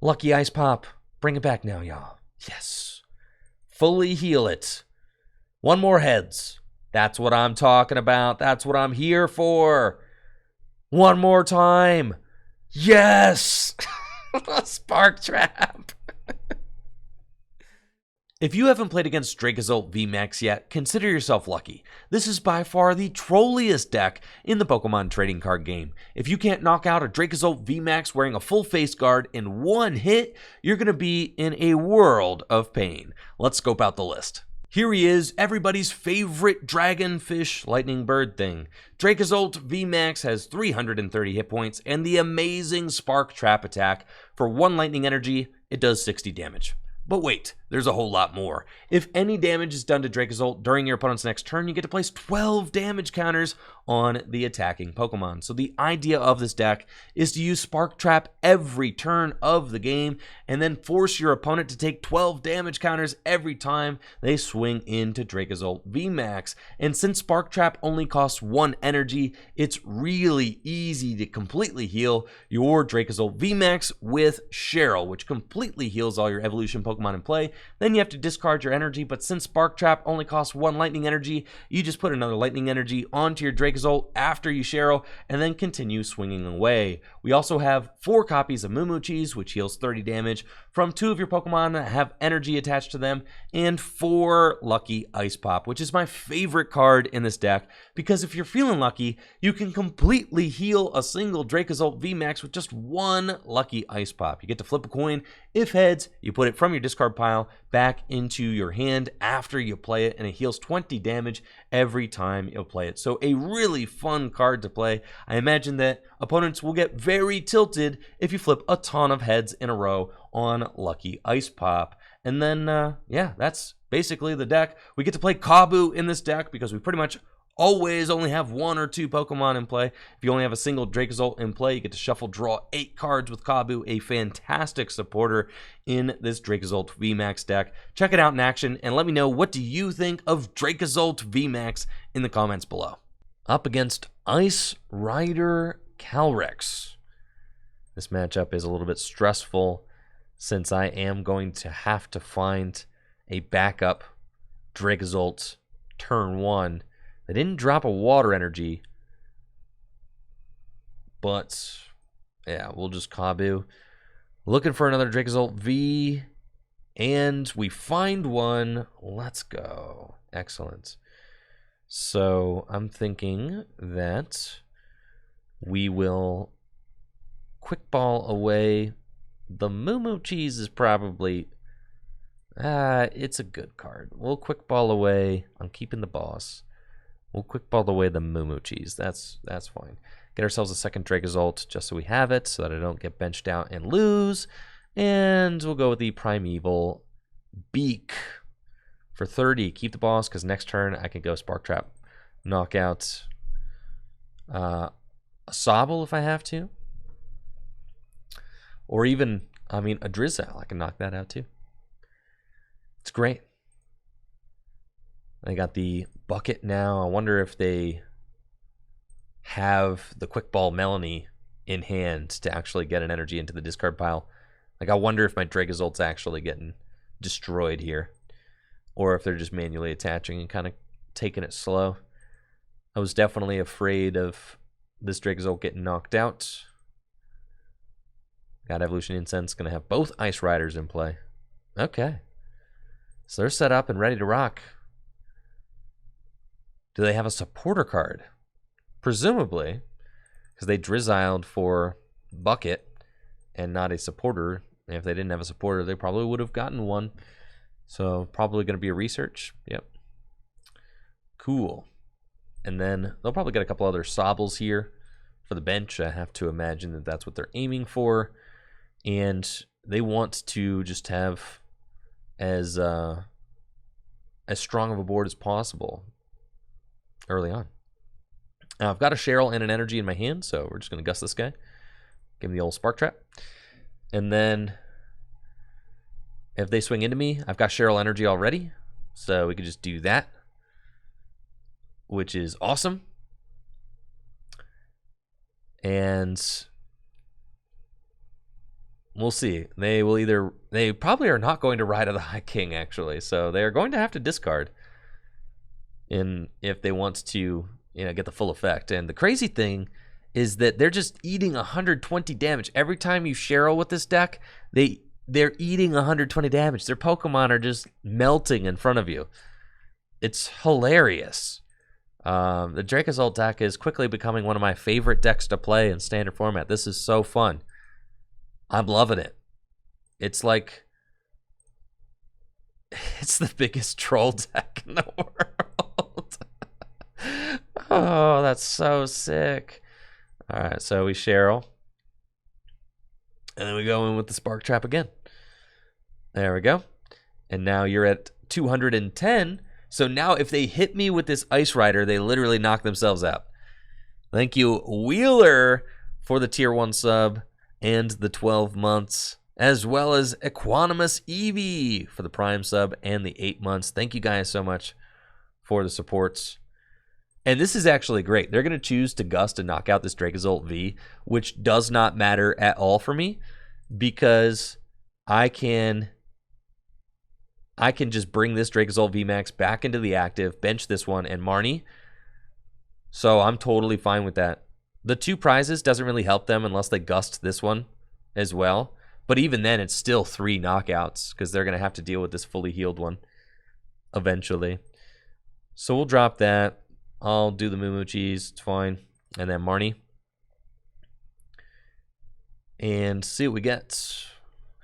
Lucky Ice Pop. Bring it back now, y'all. Yes. Fully heal it. One more heads. That's what I'm talking about. That's what I'm here for. One more time. Yes! Spark Trap. If you haven't played against Dracozolt VMAX yet, consider yourself lucky. This is by far the trolliest deck in the Pokemon trading card game. If you can't knock out a Dracozolt VMAX wearing a full face guard in one hit, you're going to be in a world of pain. Let's scope out the list. Here he is, everybody's favorite dragonfish lightning bird thing. Dracozolt VMAX has 330 hit points and the amazing Spark Trap attack. For 1 lightning energy, it does 60 damage. But wait, there's a whole lot more. If any damage is done to Dracozolt during your opponent's next turn, you get to place 12 damage counters on the attacking Pokemon. So the idea of this deck is to use Spark Trap every turn of the game and then force your opponent to take 12 damage counters every time they swing into Dracozolt VMAX. And since Spark Trap only costs 1 energy, it's really easy to completely heal your Dracozolt VMAX with Cheryl, which completely heals all your evolution Pokemon in play. Then you have to discard your energy, but since Spark Trap only costs 1 lightning energy, you just put another lightning energy onto your Dracozolt after you Cheryl, and then continue swinging away. We also have 4 copies of Moomoo Cheese, which heals 30 damage from 2 of your Pokemon that have energy attached to them, and 4 Lucky Ice Pop, which is my favorite card in this deck, because if you're feeling lucky, you can completely heal a single Dracozolt VMAX with just 1 Lucky Ice Pop. You get to flip a coin. If heads, you put it from your discard pile back into your hand after you play it, and it heals 20 damage every time you'll play it. So a really fun card to play. I imagine that opponents will get very tilted if you flip a ton of heads in a row on Lucky Ice Pop. And then, yeah, that's basically the deck. We get to play Kabu in this deck because we pretty much always only have 1 or 2 Pokemon in play. If you only have a single Dracozolt in play, you get to shuffle draw 8 cards with Kabu, a fantastic supporter in this Dracozolt VMAX deck. Check it out in action and let me know, what do you think of Dracozolt VMAX in the comments below. Up against Ice Rider Calyrex. This matchup is a little bit stressful since I am going to have to find a backup Dracozolt turn 1. They didn't drop a water energy, but yeah, we'll just Kabu. Looking for another Dracozolt V, and we find one. Let's go. Excellent. So I'm thinking that we will quick ball away. The Moomoo Cheese is probably, it's a good card. We'll quick ball away. I'm keeping the boss. We'll quick ball away the Moomoo Cheese. That's fine. Get ourselves a second Dracozolt just so we have it, so that I don't get benched out and lose. And we'll go with the Primeval Beak for 30. Keep the boss, because next turn I can go Spark Trap, knock out a Sobble if I have to. Or even, I mean, a Drizzle. I can knock that out too. It's great. I got the bucket now. I wonder if they have the Quick Ball Melanie in hand to actually get an energy into the discard pile. Like, I wonder if my Dracozolt's actually getting destroyed here, or if they're just manually attaching and kind of taking it slow. I was definitely afraid of this Dracozolt getting knocked out. Got Evolution Incense, going to have both Ice Riders in play. Okay. So they're set up and ready to rock. Do they have a supporter card? Presumably, because they Drizziled for Bucket and not a supporter. And if they didn't have a supporter, they probably would have gotten one. So probably going to be a research. Yep. Cool. And then they'll probably get a couple other Sobbles here for the bench. I have to imagine that that's what they're aiming for. And they want to just have as strong of a board as possible early on. I've got a Cheryl and an energy in my hand, so we're just going to gust this guy. Give him the old Spark Trap. And then if they swing into me, I've got Cheryl energy already, so we could just do that, which is awesome. And we'll see. They probably are not going to Ride of the High King, actually. So they are going to have to discard if they want to, get the full effect. And the crazy thing is that they're just eating 120 damage. Every time you Cheryl with this deck, they're eating 120 damage. Their Pokemon are just melting in front of you. It's hilarious. The Dracozolt deck is quickly becoming one of my favorite decks to play in standard format. This is so fun. I'm loving it. It's like, it's the biggest troll deck in the world. Oh, that's so sick. All right, so we Cheryl. And then we go in with the Spark Trap again. There we go. And now you're at 210. So now if they hit me with this Ice Rider, they literally knock themselves out. Thank you, Wheeler, for the Tier 1 sub and the 12 months, as well as Equanimous Eevee for the Prime sub and the 8 months. Thank you guys so much for the supports. And this is actually great. They're going to choose to Gust and knock out this Dracozolt V, which does not matter at all for me because I can just bring this Dracozolt VMAX back into the active, bench this one, and Marnie. So I'm totally fine with that. The 2 prizes doesn't really help them unless they Gust this one as well. But even then, it's still 3 knockouts because they're going to have to deal with this fully healed one eventually. So we'll drop that. I'll do the Moomoo Cheese. It's fine. And then Marnie. And see what we get.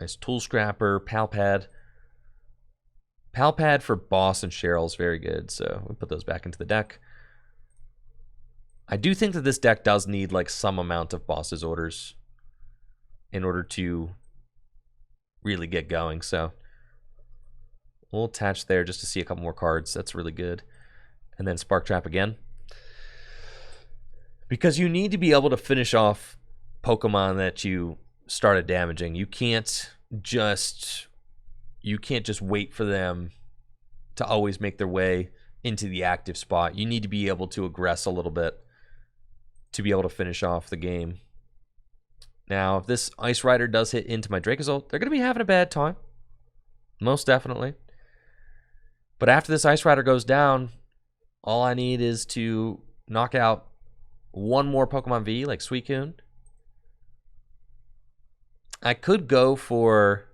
Nice Tool Scrapper, Pal Pad. Pal Pad for Boss and Cheryl is very good, so we'll put those back into the deck. I do think that this deck does need like some amount of Boss's orders in order to really get going, so we'll attach there just to see a couple more cards. That's really good. And then Spark Trap again. Because you need to be able to finish off Pokemon that you started damaging. You can't just wait for them to always make their way into the active spot. You need to be able to aggress a little bit to be able to finish off the game. Now, if this Ice Rider does hit into my Dracozolt, they're going to be having a bad time. Most definitely. But after this Ice Rider goes down, all I need is to knock out one more Pokemon V, like Suicune. I could go for...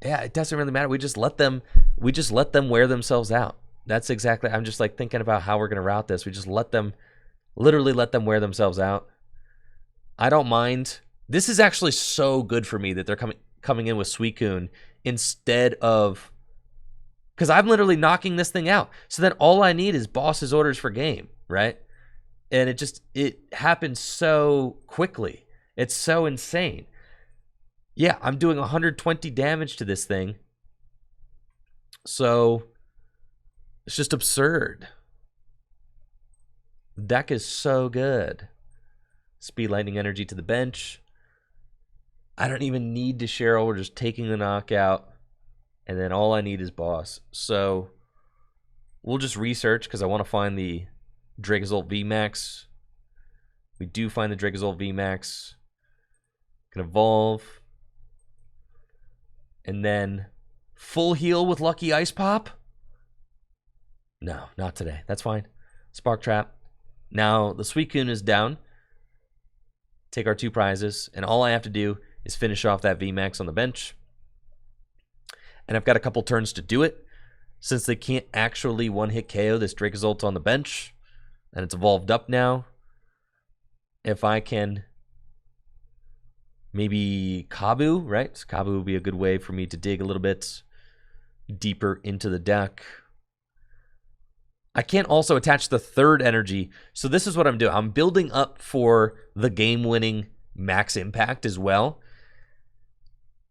Yeah, it doesn't really matter. We just let them wear themselves out. That's exactly, I'm just like thinking about how we're going to route this. We just literally let them wear themselves out. I don't mind. This is actually so good for me that they're coming in with Suicune instead of, because I'm literally knocking this thing out. So then all I need is Boss's orders for game, right? And it happens so quickly. It's so insane. Yeah, I'm doing 120 damage to this thing. So it's just absurd. The deck is so good. Speed Lightning Energy to the bench. I don't even need to Cheryl. We're just taking the knockout. And then all I need is Boss. So we'll just research because I want to find the Dracozolt VMAX. We do find the Dracozolt VMAX. Can evolve. And then full heal with Lucky Ice Pop? No, not today. That's fine. Spark Trap. Now the Suicune is down. Take our 2 prizes. And all I have to do is finish off that VMAX on the bench. And I've got a couple turns to do it. Since they can't actually one-hit KO this Dracozolt on the bench. And it's evolved up now. If I can... Maybe Kabu, right? So Kabu would be a good way for me to dig a little bit deeper into the deck. I can't also attach the 3rd energy. So this is what I'm doing. I'm building up for the game-winning max impact as well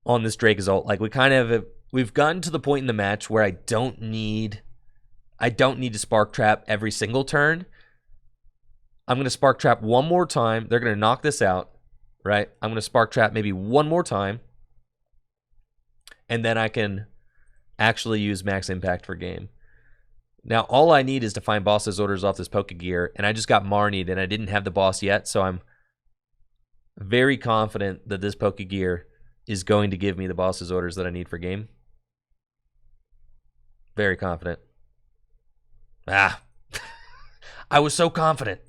on this Dracozolt. Like we've gotten to the point in the match where I don't need to Spark Trap every single turn. I'm going to Spark Trap one more time. They're going to knock this out. Right? I'm going to Spark Trap maybe one more time. And then I can actually use Max Impact for game. Now, all I need is to find Boss's orders off this Pokégear. And I just got Marnied and I didn't have the Boss yet. So I'm very confident that this Pokégear is going to give me the boss's orders that I need for game. Very confident. Ah, I was so confident.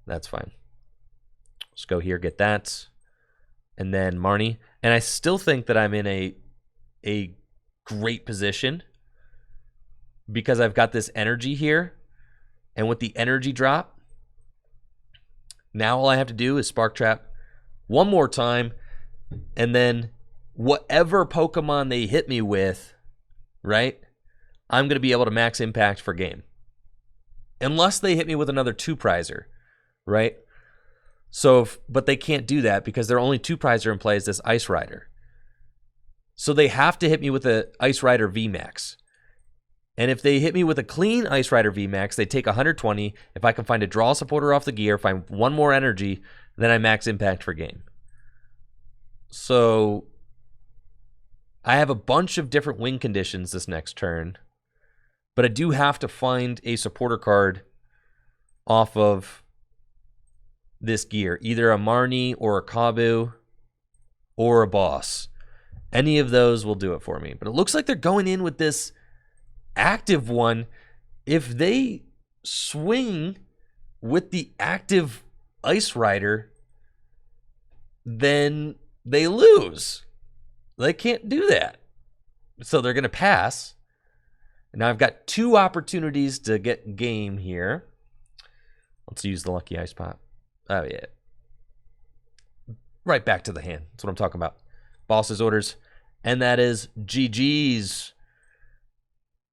That's fine. Let's go here, get that. And then Marnie. And I still think that I'm in a great position because I've got this energy here. And with the energy drop, now all I have to do is Spark Trap one more time. And then whatever Pokemon they hit me with, right, I'm going to be able to max impact for game. Unless they hit me with another 2-prizer, right? So, but they can't do that because their only 2-prizer in play is this Ice Rider. So they have to hit me with a Ice Rider VMAX. And if they hit me with a clean Ice Rider VMAX, they take 120. If I can find a draw supporter off the gear, find one more energy, then I max impact for game. So I have a bunch of different win conditions this next turn. But I do have to find a supporter card off of this gear. Either a Marnie or a Kabu or a boss. Any of those will do it for me. But it looks like they're going in with this active one. If they swing with the active Ice Rider, then they lose. They can't do that. So they're going to pass. Now I've got 2 opportunities to get game here. Let's use the Lucky Ice Pop. Oh, yeah. Right back to the hand. That's what I'm talking about. Boss's orders. And that is GG's.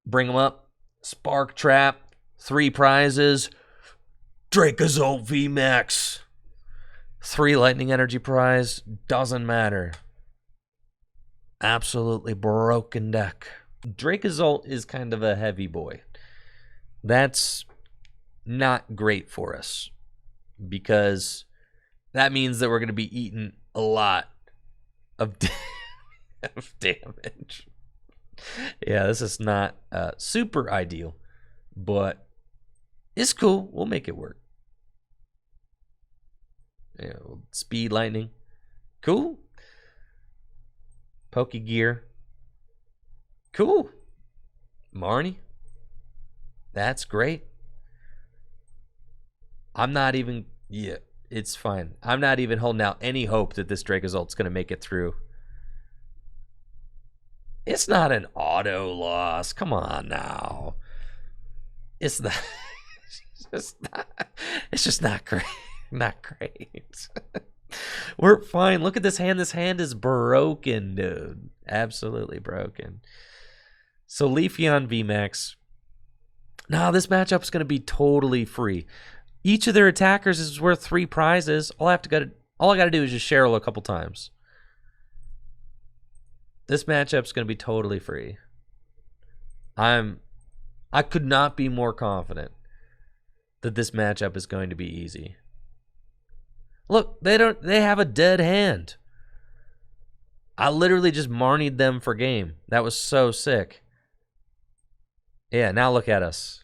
Bring them up. Spark Trap. 3 prizes. Dracozolt VMAX. 3 Lightning Energy prize. Doesn't matter. Absolutely broken deck. Dracozolt is kind of a heavy boy. That's not great for us because that means that we're going to be eating a lot of damage. Yeah, this is not super ideal, but it's cool. We'll make it work. Yeah, speed lightning. Cool. Pokégear. Cool. Marnie. That's great. I'm not even... Yeah, it's fine. I'm not even holding out any hope that this Dracozolt's going to make it through. It's not an auto loss. Come on now. It's not... It's just not great. Not great. We're fine. Look at this hand. This hand is broken, dude. Absolutely broken. So Leafeon VMAX. Now this matchup's going to be totally free. Each of their attackers is worth 3 prizes. All I got to do is just Cheryl a couple times. This matchup's going to be totally free. I could not be more confident that this matchup is going to be easy. Look, they have a dead hand. I literally just Marnied them for game. That was so sick. Yeah, now look at us.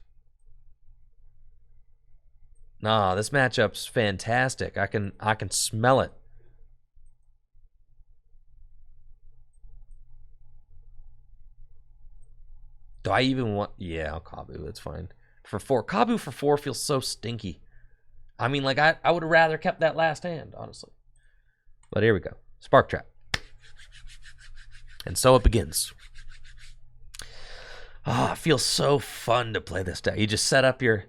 Nah, this matchup's fantastic. I can smell it. Do I even want... Yeah, I'll Kabu. That's fine. For 4. Kabu for 4 feels so stinky. I mean, like, I would have rather kept that last hand, honestly. But here we go. Spark Trap. And so it begins. Oh, it feels so fun to play this deck. You just set up your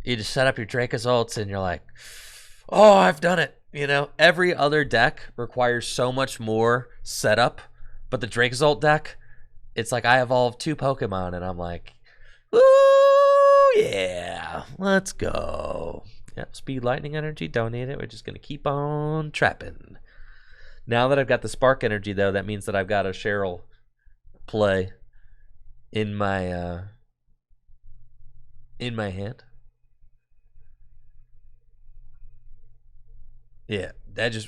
Dracozolts and you're like, oh, I've done it. You know, every other deck requires so much more setup, but the Dracozolt deck, it's like I evolved 2 Pokemon and I'm like, ooh, yeah, let's go. Yep, speed lightning energy, don't need it. We're just going to keep on trapping. Now that I've got the spark energy, though, that means that I've got a Cheryl play in my hand. Yeah,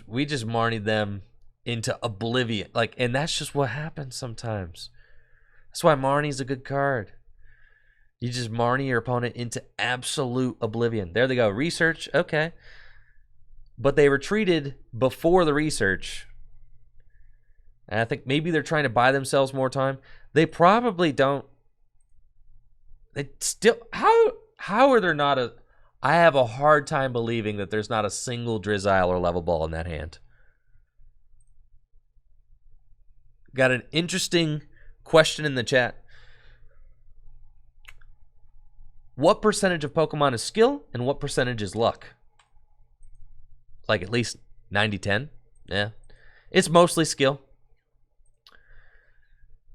we just Marnied them into oblivion. Like, and that's just what happens sometimes. That's why Marnie's a good card. You just Marnie your opponent into absolute oblivion. There they go. Research. Okay. but they retreated before the research. And I think maybe they're trying to buy themselves more time. They probably don't. They still, how are there not a, I have a hard time believing that there's not a single Drizzile or level ball in that hand. Got an interesting question in the chat. What percentage of Pokemon is skill and what percentage is luck? Like at least 90-10? Yeah. It's mostly skill.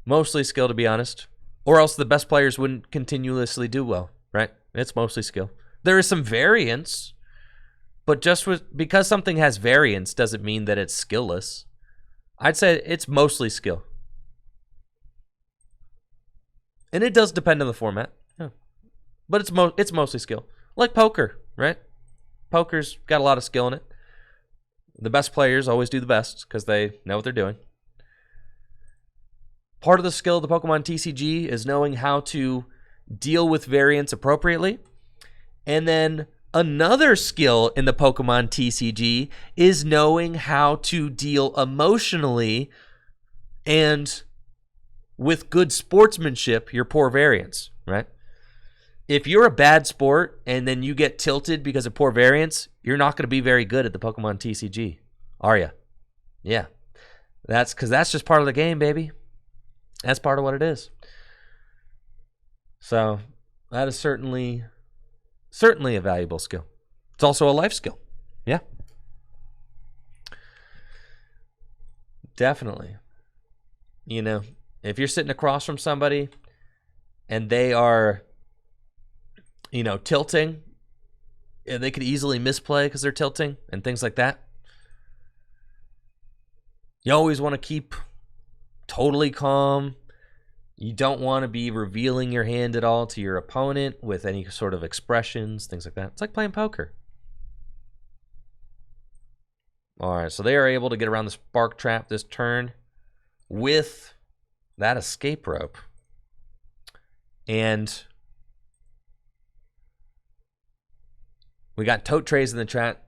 Mostly skill, to be honest. Or else the best players wouldn't continuously do well, right? It's mostly skill. There is some variance, but just because something has variance doesn't mean that it's skillless. I'd say it's mostly skill. And it does depend on the format. Yeah. But it's mostly skill. Like poker, right? Poker's got a lot of skill in it. The best players always do the best because they know what they're doing. Part of the skill of the Pokemon TCG is knowing how to deal with variance appropriately. And then another skill in the Pokemon TCG is knowing how to deal emotionally and with good sportsmanship your poor variance, right? If you're a bad sport and then you get tilted because of poor variance, you're not going to be very good at the Pokemon TCG, are you? Yeah. That's because that's just part of the game, baby. That's part of what it is. So that is certainly a valuable skill. It's also a life skill. Yeah. Definitely. You know, if you're sitting across from somebody and they are, you know, tilting, and they could easily misplay because they're tilting and things like that, you always want to keep totally calm. You don't want to be revealing your hand at all to your opponent with any sort of expressions, things like that. It's like playing poker. All right, so they are able to get around the Spark Trap this turn with that escape rope. And we got Tote Trays in the chat.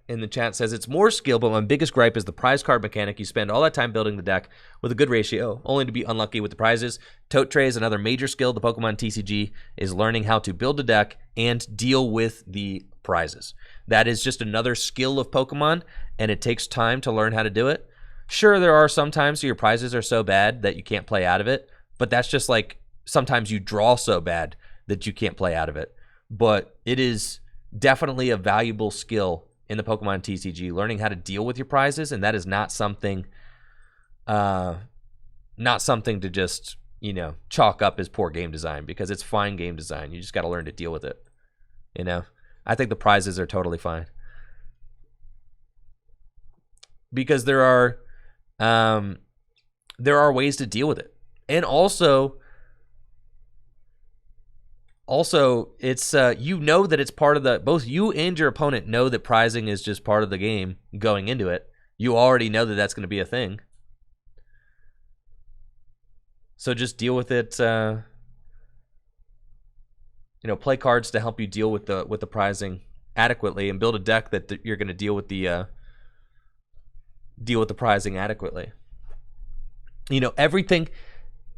Says it's more skill, but my biggest gripe is the prize card mechanic. You spend all that time building the deck with a good ratio, only to be unlucky with the prizes. Tote Tray is another major skill. The Pokemon TCG is learning how to build a deck and deal with the prizes. That is just another skill of Pokemon, and it takes time to learn how to do it. Sure, there are some times your prizes are so bad that you can't play out of it, but that's just like sometimes you draw so bad that you can't play out of it. But it is definitely a valuable skill in the Pokemon TCG, learning how to deal with your prizes, and that is not something to just, you know, chalk up as poor game design, because it's fine game design. You just got to learn to deal with it, you know? I think the prizes are totally fine. Because there are ways to deal with it. And also it's you know that it's part of the, both you and your opponent know that prizing is just part of the game going into it. You already know that that's going to be a thing. So just deal with it. You know, play cards to help you deal with the prizing adequately, and build a deck that you're going to deal with the prizing adequately. You know, everything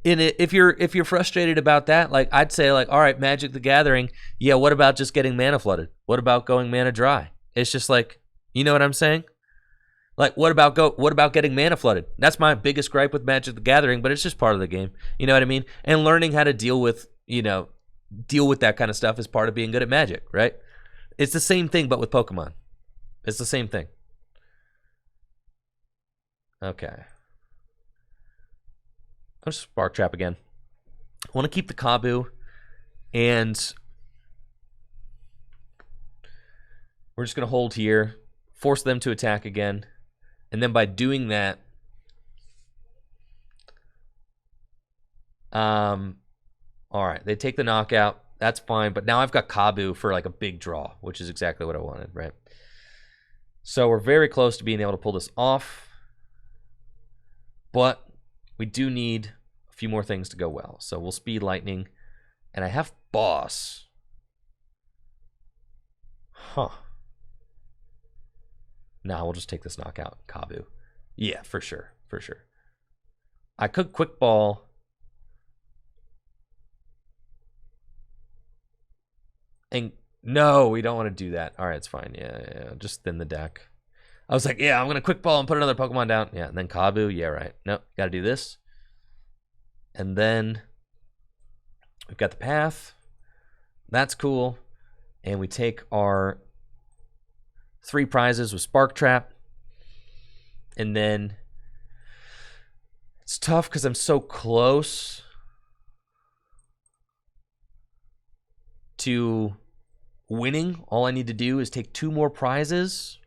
in it. If you're frustrated about that, like I'd say, like, all right, Magic the Gathering, yeah, what about just getting mana flooded? What about going mana dry? It's just like, you know what I'm saying? Like, what about getting mana flooded? That's my biggest gripe with Magic the Gathering, but it's just part of the game. You know what I mean? And learning how to deal with that kind of stuff is part of being good at Magic, right? It's the same thing, but with Pokemon. It's the same thing. Okay. I'll just Spark Trap again. I want to keep the Kabu, and we're just going to hold here, force them to attack again, and then by doing that, all right, they take the knockout. That's fine, but now I've got Kabu for like a big draw, which is exactly what I wanted, right? So we're very close to being able to pull this off, but we do need a few more things to go well. So we'll speed Lightning, and I have Boss. Huh. Nah, we'll just take this knockout. Kabu. Yeah, for sure. For sure. I could quick ball. And no, we don't want to do that. All right, it's fine. Yeah. Just thin the deck. I was like, yeah, I'm going to quick ball and put another Pokemon down. Yeah, and then Kabu. Yeah, right. Nope, got to do this. And then we've got the path. That's cool. And we take our 3 prizes with Spark Trap. And then it's tough because I'm so close to winning. All I need to do is take 2 more prizes.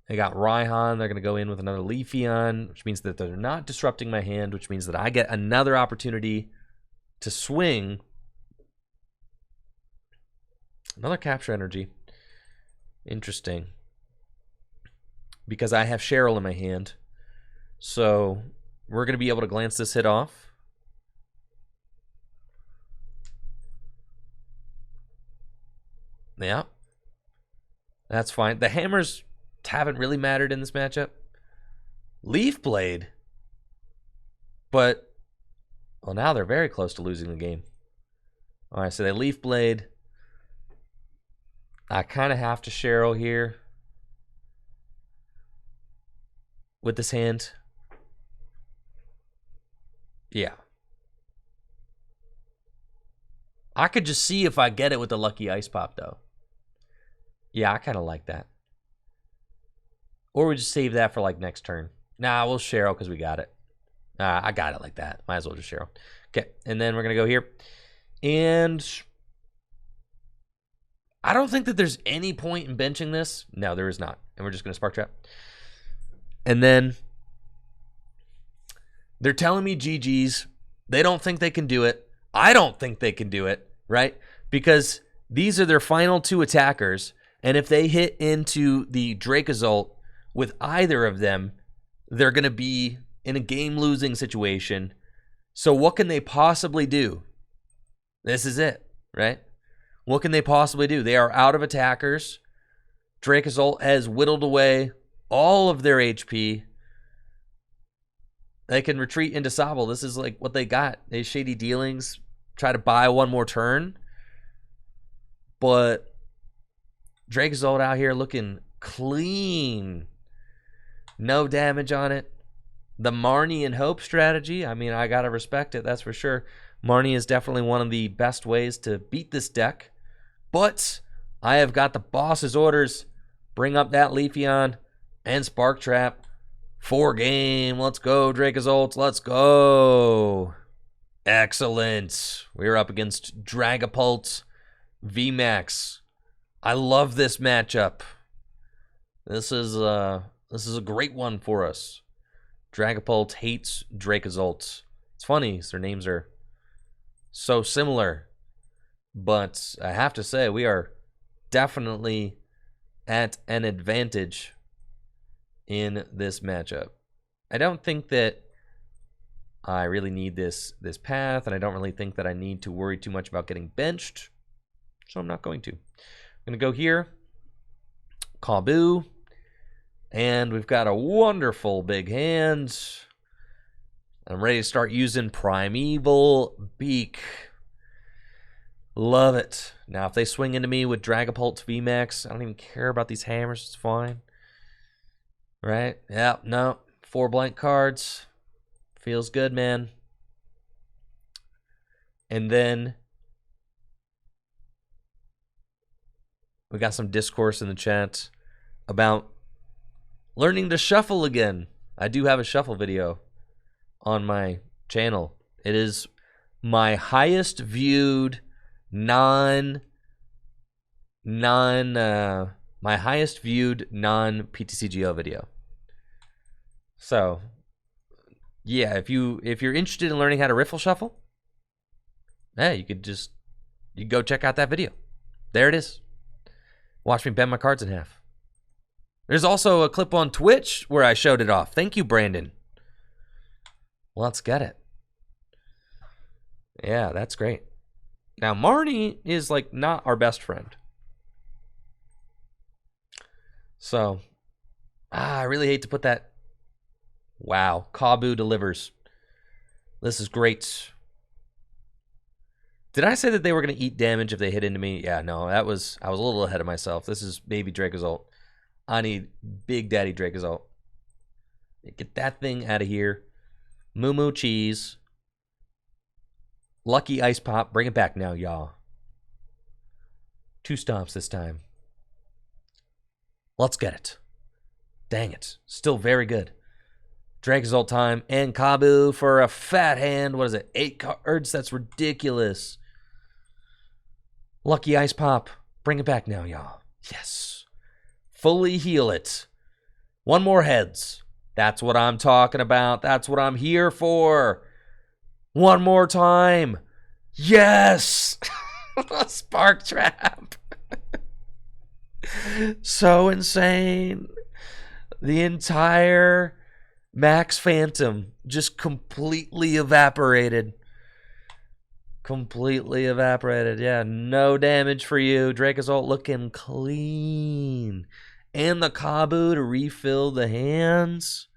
They got Raihan. They're going to go in with another Leafeon, which means that they're not disrupting my hand, which means that I get another opportunity to swing. Another Capture Energy. Interesting. Because I have Cheryl in my hand. So we're going to be able to glance this hit off. Yeah. That's fine. The hammers haven't really mattered in this matchup. Leaf Blade. But, well, now they're very close to losing the game. All right, so they Leaf Blade. I kind of have to Cheryl here with this hand. Yeah. I could just see if I get it with the Lucky Ice Pop, though. Yeah, I kind of like that. Or we just save that for, like, next turn. Nah, we'll Cheryl because we got it. I got it like that. Might as well just Cheryl. Okay, and then we're going to go here. And I don't think that there's any point in benching this. No, there is not. And we're just going to Spark Trap. And then they're telling me GG's. They don't think they can do it. I don't think they can do it, right? Because these are their final 2 attackers. And if they hit into the Dracozolt with either of them, they're going to be in a game-losing situation. So what can they possibly do? This is it, right? What can they possibly do? They are out of attackers. Dracozolt has whittled away all of their HP. They can retreat into Sobble. This is like what they got. They Shady Dealings, try to buy one more turn. But Dracozolt out here looking clean. No damage on it. The Marnie and Hope strategy, I mean, I got to respect it, that's for sure. Marnie is definitely one of the best ways to beat this deck. But I have got the boss's orders. Bring up that Leafeon and Spark Trap. 4 game. Let's go, Dracozolt. Let's go. Excellent. We're up against Dracozolt VMAX. I love this matchup. This is a great one for us. Dracozolt hates Dracozolt. It's funny, their names are so similar. But I have to say, we are definitely at an advantage in this matchup. I don't think that I really need this path, and I don't really think that I need to worry too much about getting benched. So I'm not going to. I'm going to go here. Kabu. And we've got a wonderful big hand. I'm ready to start using Primeval Beak. Love it. Now, if they swing into me with Dracozolt VMAX, I don't even care about these hammers. It's fine. Right? Yeah, no. 4 blank cards. Feels good, man. And then we got some discourse in the chat about learning to shuffle again. I do have a shuffle video on my channel. It is my highest viewed non PTCGO video. So yeah, if you're interested in learning how to riffle shuffle, yeah, you could go check out that video. There it is. Watch me bend my cards in half. There's also a clip on Twitch where I showed it off. Thank you, Brandon. Let's get it. Yeah, that's great. Now, Marnie is like not our best friend. So, I really hate to put that. Wow, Kabu delivers. This is great. Did I say that they were going to eat damage if they hit into me? Yeah, no, I was a little ahead of myself. This is baby Dracozolt. I need Big Daddy Dracozolt. Get that thing out of here. Moomoo Cheese. Lucky Ice Pop. Bring it back now, y'all. 2 stomps this time. Let's get it. Dang it. Still very good. Dracozolt time and Kabu for a fat hand. What is it? 8 cards? That's ridiculous. Lucky Ice Pop. Bring it back now, y'all. Yes. Fully heal it. 1 more heads. That's what I'm talking about. That's what I'm here for. 1 more time. Yes. Spark Trap. So insane. The entire Max Phantom just completely evaporated. Completely evaporated. Yeah, no damage for you. Dracozolt looking clean. And the Kabu to refill the hands.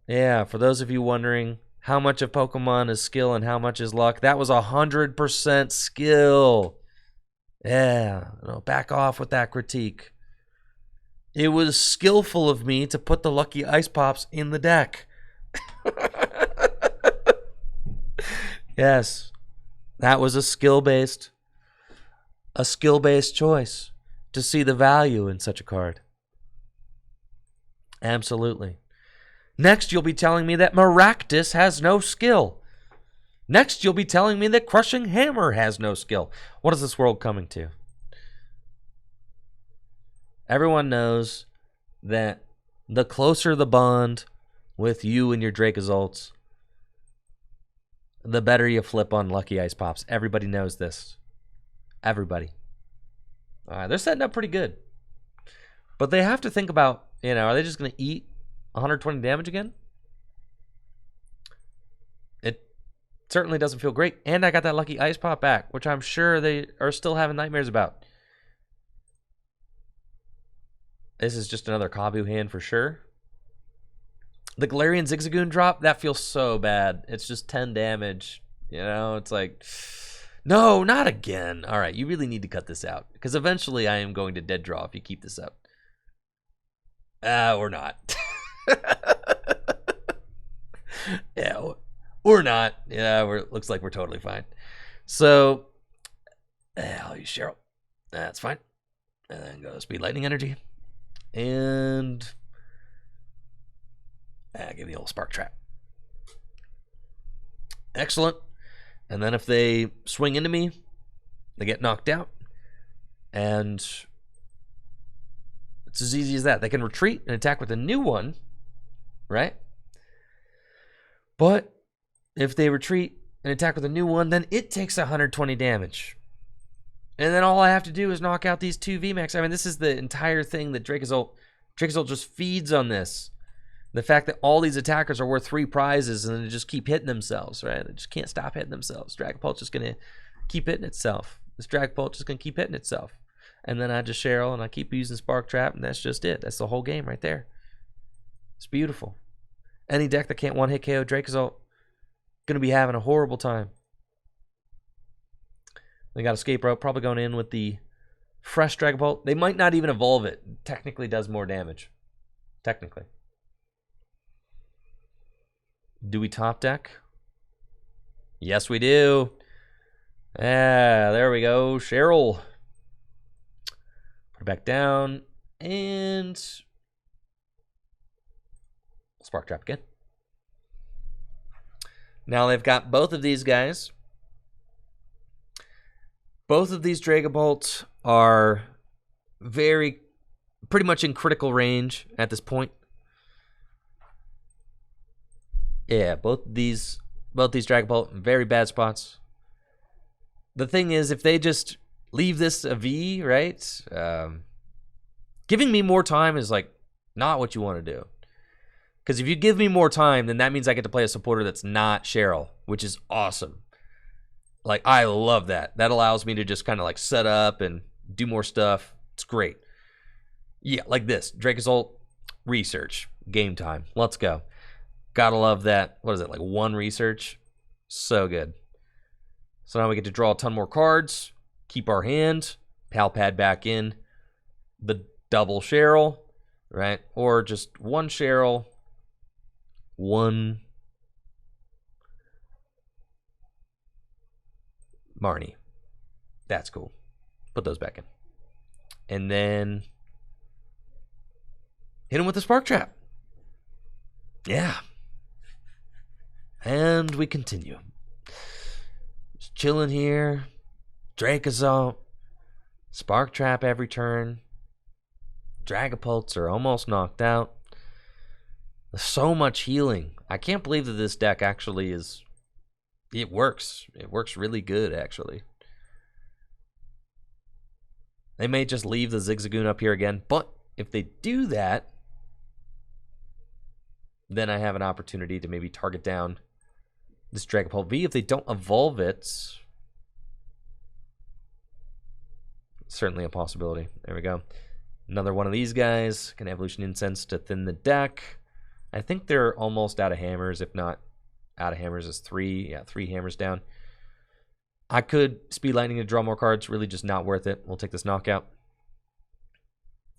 Yeah, for those of you wondering how much of Pokemon is skill and how much is luck, that was 100% skill. Yeah, no, back off with that critique. It was skillful of me to put the Lucky Ice Pops in the deck. Yes, that was a skill-based choice to see the value in such a card. Absolutely. Next, you'll be telling me that Maractus has no skill. Next, you'll be telling me that Crushing Hammer has no skill. What is this world coming to? Everyone knows that the closer the bond with you and your Dracozolts, the better you flip on Lucky Ice Pops. Everybody knows this. Everybody. They're setting up pretty good. But they have to think about, are they just going to eat 120 damage again? It certainly doesn't feel great. And I got that Lucky Ice Pop back, which I'm sure they are still having nightmares about. This is just another Kabu hand for sure. The Galarian Zigzagoon drop, that feels so bad. It's just 10 damage. It's like, no, not again. All right, you really need to cut this out. Because eventually I am going to dead draw if you keep this up. Or not. Yeah, or not. Yeah, looks like we're totally fine. So, I'll use Cheryl. That's fine. And then go Speed Lightning Energy. And give me a little Spark Trap. Excellent. And then if they swing into me, they get knocked out. And it's as easy as that. They can retreat and attack with a new one, right? But if they retreat and attack with a new one, then it takes 120 damage. And then all I have to do is knock out these 2 VMAX. I mean, this is the entire thing that Dracozolt just feeds on this. The fact that all these attackers are worth 3 prizes and they just keep hitting themselves, right? They just can't stop hitting themselves. Dragapult's just going to keep hitting itself. This Dragapult just going to keep hitting itself. And then I just Cheryl and I keep using Spark Trap, and that's just it. That's the whole game right there. It's beautiful. Any deck that can't one-hit KO Dracozolt going to be having a horrible time. They got Escape Rope, probably going in with the fresh Dragapult. They might not even evolve it. It technically does more damage. Technically. Do we top deck? Yes, we do. Yeah, there we go. Cheryl. Put it back down. And Spark Trap again. Now they've got both of these guys. Both of these Dragapults are pretty much in critical range at this point. Yeah, both these Dragapult in very bad spots. The thing is, if they just leave this a V, right? Giving me more time is like not what you want to do. Because if you give me more time, then that means I get to play a supporter that's not Cheryl, which is awesome. Like, I love that. That allows me to just kind of like set up and do more stuff. It's great. Yeah, like this. Dracozolt research. Game time. Let's go. Gotta love that. What is it, like 1 research? So good. So now we get to draw a ton more cards. Keep our hand. Pal Pad back in. The double Cheryl, right? Or just 1 Cheryl. 1 Marnie. That's cool. Put those back in. And then hit him with the Spark Trap. Yeah. And we continue. Just chilling here. Dracozolt. Spark Trap every turn. Dragapults are almost knocked out. There's so much healing. I can't believe that this deck actually is... It works. It works really good, actually. They may just leave the Zigzagoon up here again, but if they do that, then I have an opportunity to maybe target down this Dracozolt V. If they don't evolve it, certainly a possibility. There we go. Another one of these guys. Can Evolution Incense to thin the deck. I think they're almost out of hammers, if not out of hammers is 3. Yeah, 3 hammers down. I could Speed Lightning to draw more cards. Really just not worth it. We'll take this knockout.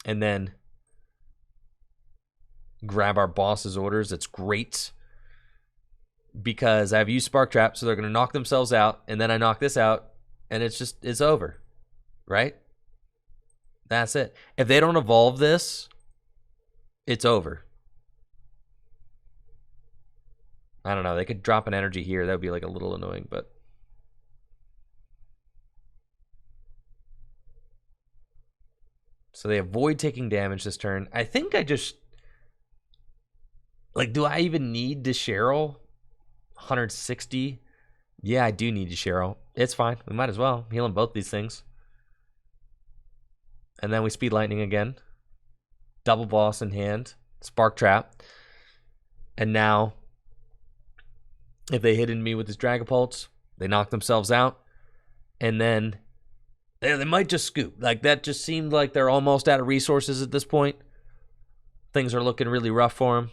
And then grab our boss's orders. That's great. Because I've used Spark Trap, so they're going to knock themselves out. And then I knock this out, and it's over. Right? That's it. If they don't evolve this, it's over. I don't know. They could drop an energy here. That would be like a little annoying, but... So they avoid taking damage this turn. I think I just... Like, do I even need to Cheryl? 160? Yeah, I do need to Cheryl. It's fine. We might as well. Healing both these things. And then we Speed Lightning again. Double Boss in hand. Spark Trap. And now... If they hit me with this Dragapults, they knock themselves out. And then they might just scoop. Like, that just seemed like they're almost out of resources at this point. Things are looking really rough for them.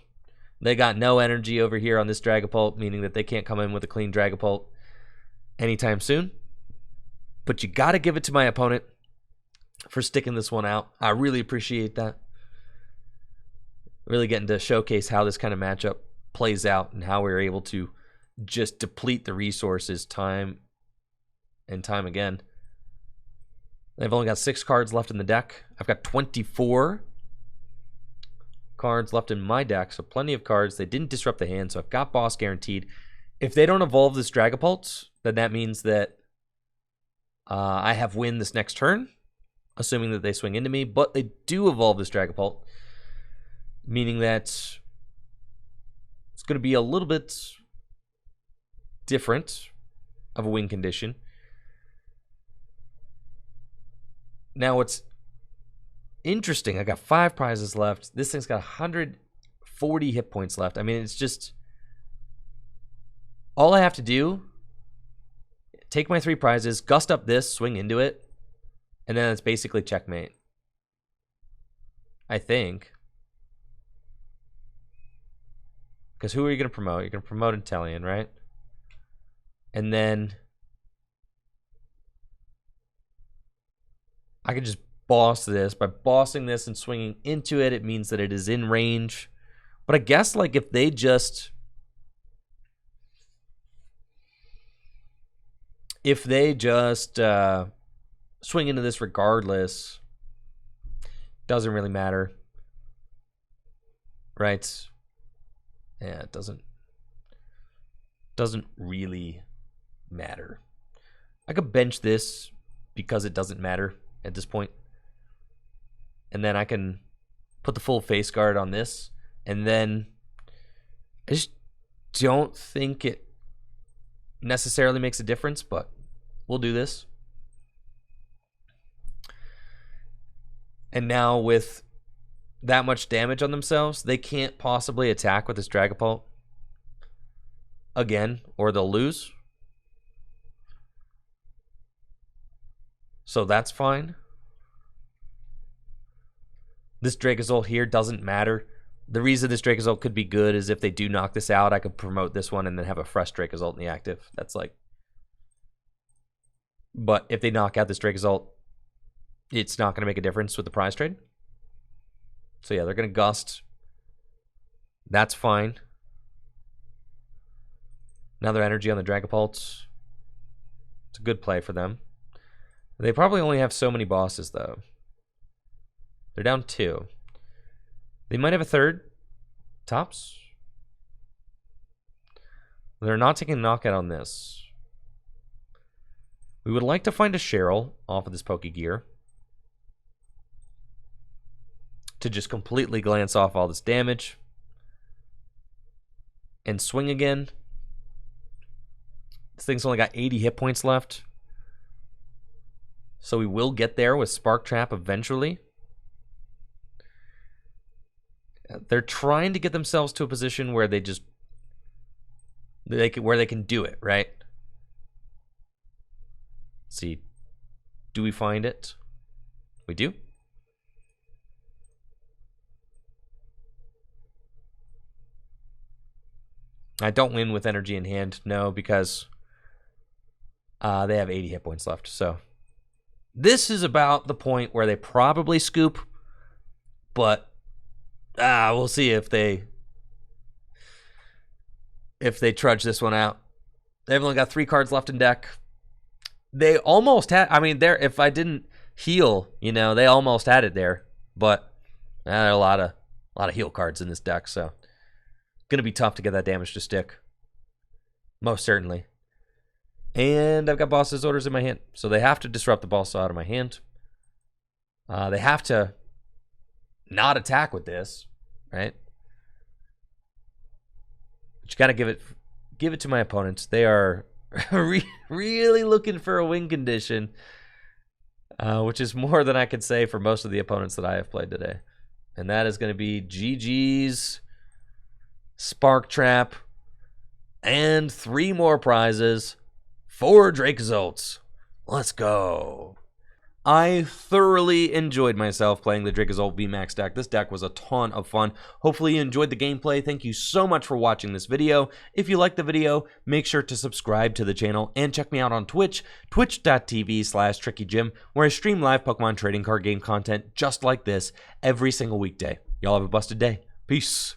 They got no energy over here on this Dragapult, meaning that they can't come in with a clean Dragapult anytime soon. But you got to give it to my opponent for sticking this one out. I really appreciate that. Really getting to showcase how this kind of matchup plays out and how we're able to just deplete the resources time and time again. They've only got 6 cards left in the deck. I've got 24 cards left in my deck, so plenty of cards. They didn't disrupt the hand, so I've got boss guaranteed. If they don't evolve this Dragapult, then that means that I have win this next turn, assuming that they swing into me, but they do evolve this Dragapult, meaning that it's going to be a little bit different of a win condition. Now, what's interesting, I got 5 prizes left. This thing's got 140 hit points left. I mean, it's just... All I have to do, take my 3 prizes, gust up this, swing into it, and then it's basically checkmate. I think. Because who are you going to promote? You're going to promote Intellion, right? And then I can just boss this. By bossing this and swinging into it, it means that it is in range. But I guess, like, if they just... swing into this regardless, doesn't really matter. Right? Yeah, it doesn't really matter. I could bench this because it doesn't matter at this point. And then I can put the full face guard on this. And then I just don't think it necessarily makes a difference, but we'll do this. And now with that much damage on themselves, they can't possibly attack with this Dragapult again, or they'll lose. So that's fine. This Dracozolt here doesn't matter. The reason this Dracozolt could be good is if they do knock this out, I could promote this one and then have a fresh Dracozolt in the active. That's like... But if they knock out this Dracozolt, it's not going to make a difference with the prize trade. So yeah, they're going to gust. That's fine. Another energy on the Dragapult. It's a good play for them. They probably only have so many bosses, though. They're down 2. They might have a third. Tops. They're not taking a knockout on this. We would like to find a Cheryl off of this Pokégear to just completely glance off all this damage and swing again. This thing's only got 80 hit points left, so we will get there with Spark Trap eventually. They're trying to get themselves to a position where they can do it, right? Let's see, do we find it? We do. I don't win with energy in hand, no, because they have 80 hit points left. So this is about the point where they probably scoop, but we'll see if they trudge this one out. They've only got 3 cards left in deck. They almost had, I mean, if I didn't heal, you know, they almost had it there, but there are a lot of heal cards in this deck, so gonna be tough to get that damage to stick. Most certainly. And I've got boss's orders in my hand, so they have to disrupt the boss out of my hand. They have to not attack with this, right? But you gotta give it to my opponents. They are really looking for a win condition, which is more than I could say for most of the opponents that I have played today. And that is going to be GG's, Spark Trap, and 3 more prizes, 4 Dracozolts. Let's go. I thoroughly enjoyed myself playing the Dracozolt VMAX deck. This deck was a ton of fun. Hopefully you enjoyed the gameplay. Thank you so much for watching this video. If you liked the video, make sure to subscribe to the channel and check me out on Twitch, twitch.tv/TrickyJim, where I stream live Pokemon trading card game content just like this every single weekday. Y'all have a busted day. Peace.